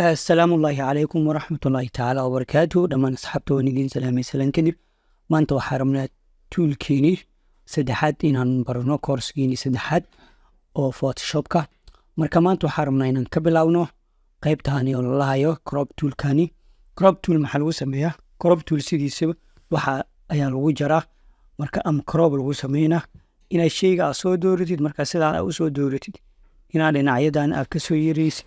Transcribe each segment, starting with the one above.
السلام الله عليكم ورحمة الله تعالى وبركاته. دمان أصحابته ونجين سلامي سلام كدب ما أنت وحرمنا تول كيني سدحات إن برنو كورس كيني سدحات أو فوتوشوبكا مركا ما أنت وحرمنا إن كبلاونو قيب تاني والله يو كروب تول كاني كروب تول محل سميها كروب تول سيدي سب وحا أيان وجرا مركا أم كروب الوسمينا إن الشيء أسود دورتي مركا سلا أسود دورتي إن علينا عيدان أكسو يريس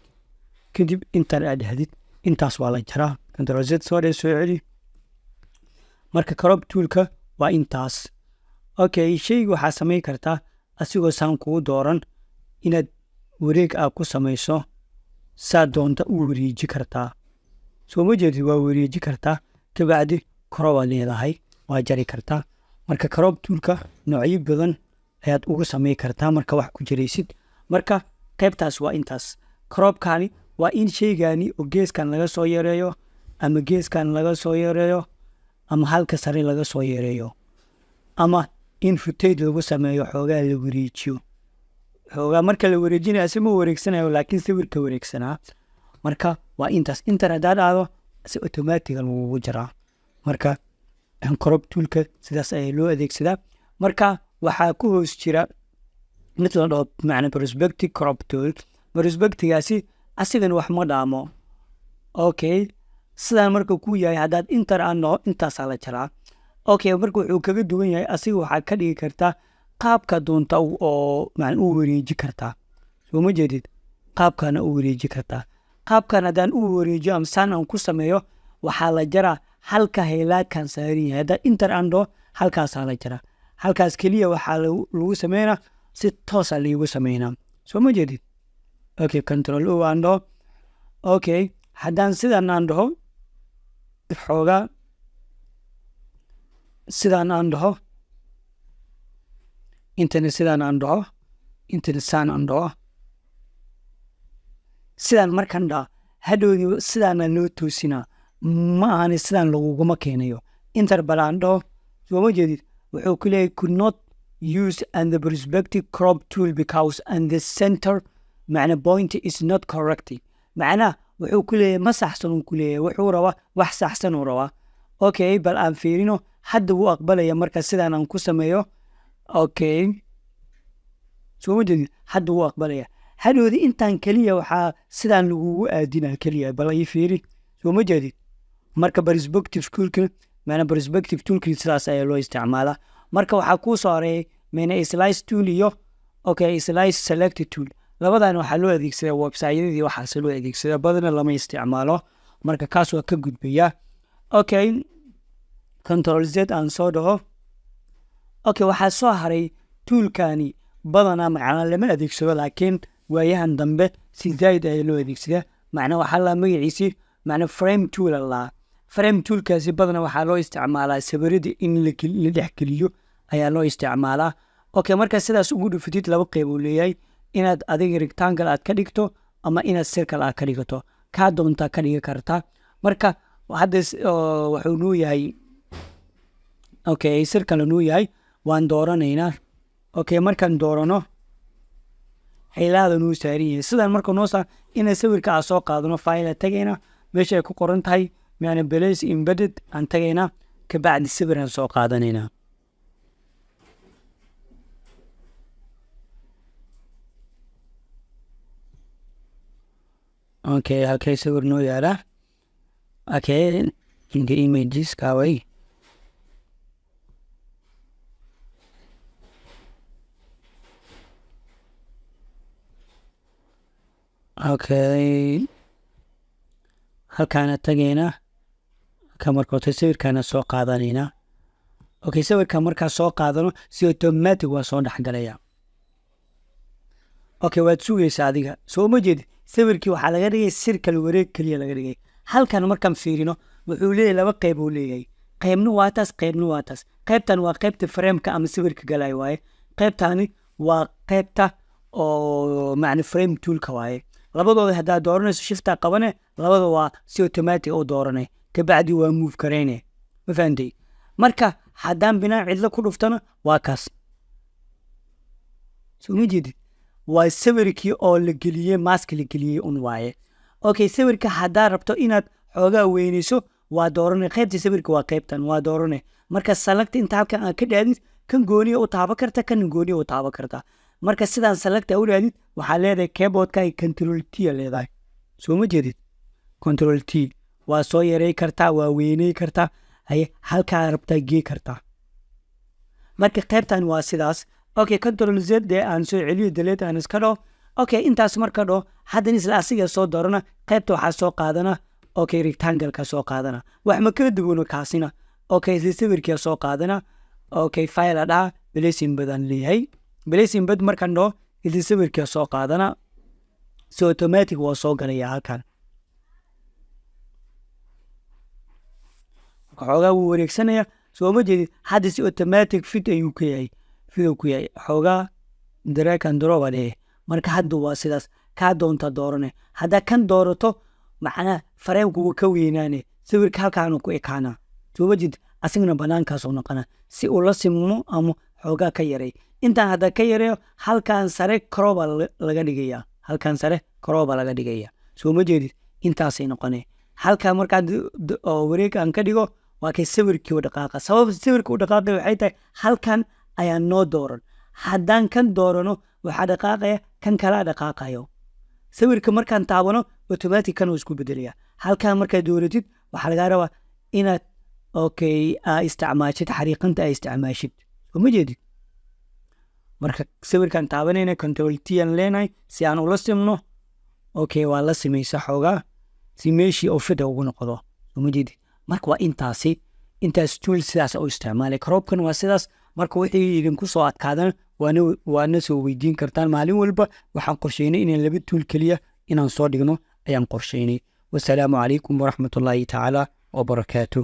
kadib intaan aad hadid intaas waa la jaraa control z soo celi marka crop toolka waa intaas okay shayga waxa sameey kartaa asigoo saan ku dooran inaad wareeg ku sameyso saa doonta u wareeji kartaa soo ma jeedid waa wareeji kartaa kabacdi crop leedahay waa jari kartaa marka crop toolka noocyo badan ayaad ugu sameey kartaa marka wax ku jireysid marka qaybtaas waa intaas crop kaani waa in sheegani oo geeskan laga soo yareeyo ama geeskan laga soo yareeyo ama halka sare laga soo yareeyo ama in footage lagu sameeyo xoogaa la wareejiyo xoogaa marka la wareejinayo asima wareegsanayo laakiin sawirka wareegsanaa marka waa intaas internet aado si automatic lagu jiraa marka crop toolka sidaas ay loo adeegsadaa marka waxa ku hoos jira mid la dhaho macna perspective crop tool perspective-gaasi asigan wax ma dhaamo okay sidaan marka ku yahay hadaad intaas la jaraa okay marka wuxuu kaga duwan yahay asiga waxa ka dhigi kartaa qaabka doonta oo macna u wareeji kartaa soo ma jeedid qaabkana u wareeji kartaa qaabkan hadaan u wareejiyo amsaan aan ku sameeyo waxa la jaraa halka heelaadkan saarin yahay hada halkaas la jaraa halkaas kaliya waxa lagu sameeynaa si toos ah lagu sameeynaa soo ma jeedid okay control o ando okay hadan sidan ando xooga sidan ando internet sidan ando internet san ando sidan markanda hadhoodi sidan loo toosina ma ahan sidan laguma keenayo interbalando soo ma jeedid wuxuu ku leeyahay could not use and the perspective crop tool because and the center معنى point is not correct معناه wuxuu ku leeyahay ma saxsan ku leeyahay wuxuu rabaa wax saxsan uu rabaa okay bal aan fiirino hadda uu aqbalaya marka sidaan aan ku sameeyo okay soo wajid hadda uu aqbalaya hadoodi intaan kaliya waxa sidaan lagu aadina kaliya bal ay fiiri soo ma jeedid marka perspective toolka macna perspective toolka sidaas ayaa loo isticmaalaa marka waxa ku soo haray macna slice tool iyo okay slice select tool labadan waxa loo adeegsadaa website-yadii waxa loo adeegsadaa badana lama isticmaalo marka kaas waa ka gudbaya okay control z aan soo dhaho okay waxa soo haray toolkani badana macna lama adeegsado laakiin waayahan dambe si zaid ay loo adeegsadaa macna waxa la magaciisi macna frame tool la frame toolkaasi badana waxa loo isticmaalaa sawirada in la dhex geliyo ayaa loo isticmaalaa okay marka sidaas ugu dhufatid laba qayb uu leeyahay inaad adiga rectangle aad ka dhigto ama inaad circle aad ka dhigato ka doonta ka dhigi kartaa marka hadda wuxuu noo yahay okay circle noo yahay waan dooraneynaa okay markaan doorano xeelaada noo saariye sidaan marka noo saa in sawirka aan soo qaadano file tagayna meesha ay ku qoran tahay macna place embedded aan tagayna ka bacdi sawiraan soo qaadanayna okay halkay sawir noo yaala okay inga images kaaway okay halkaana tagayna kamarkoota sawirkaana soo qaadanayna okay sawirka markaa soo qaadano si automatic waa soo dhaxgalaya okay waad sugaysaa adiga soo ma jeedid sawirkii waxa laga dhigay circle wareeg kaliya laga dhigay halkan markaan fiirino wuxuu leeyahay laba qayb uu leeyahay qaybna waa taas qaybtan waa qaybta frame-ka ama sawirka galay waaye qaybtani waa qaybta oo macna frame tool-ka waaye labadooda hadaa dooranayso shift qabane labada waa si automatic oo dooranay ka bacdi waa move kareyne ma fahantii marka hadaan binaa cidla ku dhuftana waa kaas soo ma jeedid waa sawirkii oo la geliyay mask la geliyay un waaye okay sawirka haddaa rabto inaad xoogaa weynayso waa doorane qaybta sawirka waa qaybtan waa doorane marka select inta halkan aad ka dhaadid kan gooniya u taaban karta kan gooniya u taaban karta marka sidaan select u dhaadid waxaa leedahay keyboardka ay control T leedahay soo ma jeedid control T waa soo yareey kartaa waa weynay kartaa ay halkaa rabtaa gee kartaa marka qaybtan waa sidaas okay control Z aan soo celiyo delete aan iska dhaho okay intaas marka dhaho haddana isla asiga soo doorana qaybta waxaa soo qaadana okay rectangle ka soo qaadana wax ma kala duwano kaasina okay sawirka soo qaadana okay file ada placing badan leeyahay placing bad markan dhaho sawirka soo qaadana so automatic waa soo galaya halkan xoogaa wuu wareegsanaya soo ma jeedid hadda si automatic fit ayuu ku yahay xoogaa drag and drop marka hadda waa sidaas kaa doonta doorane haddaa kan doorato macnaa fareemku wuu ka weynaane sawirka halkaanu ku ekaana soo ma jeedid asigna banaankaasoo noqona si uu la simo ama xoogaa ka yaray intaan hadda ka yareeyo halkan sare crop laga dhigaya halkan sare crop laga dhigaya soo ma jeedid intaasay noqonee halkaa markaad wareeg aan ka dhigo waa kay sawirkii u dhaqaaqa sababta sawirka u dhaqaaqay waxay tahay halkan ayaa noo dooran haddaan kan doorano waxaa dhaqaaqaya kan kalaa dhaqaaqayo sawirka markaan taabano automatic kan uu isku bedelaya halkaa markaad dooratid waxaa lagaa rabaa inaad okay isticmaashid xariiqanta ay isticmaashid soo ma jeedid marka sawirkan taabanayna control T aan leenahay si aan ula simno okay waa la samaysa xoogaa si meeshii oo fida ugu noqdo soo ma jeedid marka waa intaas tool sidaas u isticmaalay cropkan waa sidaas marka wixii idinku soo adkaadana waana soo weydiin kartaan maalin walba waxaan qorsheynay inaan 2 tool kaliya inaan soo dhigno ayaan qorsheynay wassalaamu calaykum waraxmatullaahi tacaala wabarakaatuh